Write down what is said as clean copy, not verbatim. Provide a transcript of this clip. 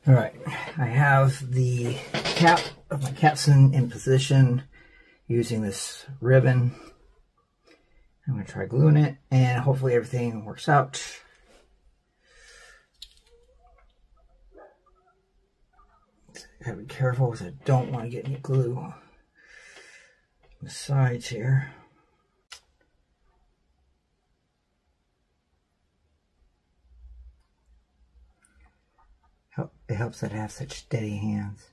All right, I have the cap of my capstan in position using this ribbon. I'm going to try gluing it, and hopefully everything works out. Gotta be careful because I don't want to get any glue on the sides here. It helps that I have such steady hands.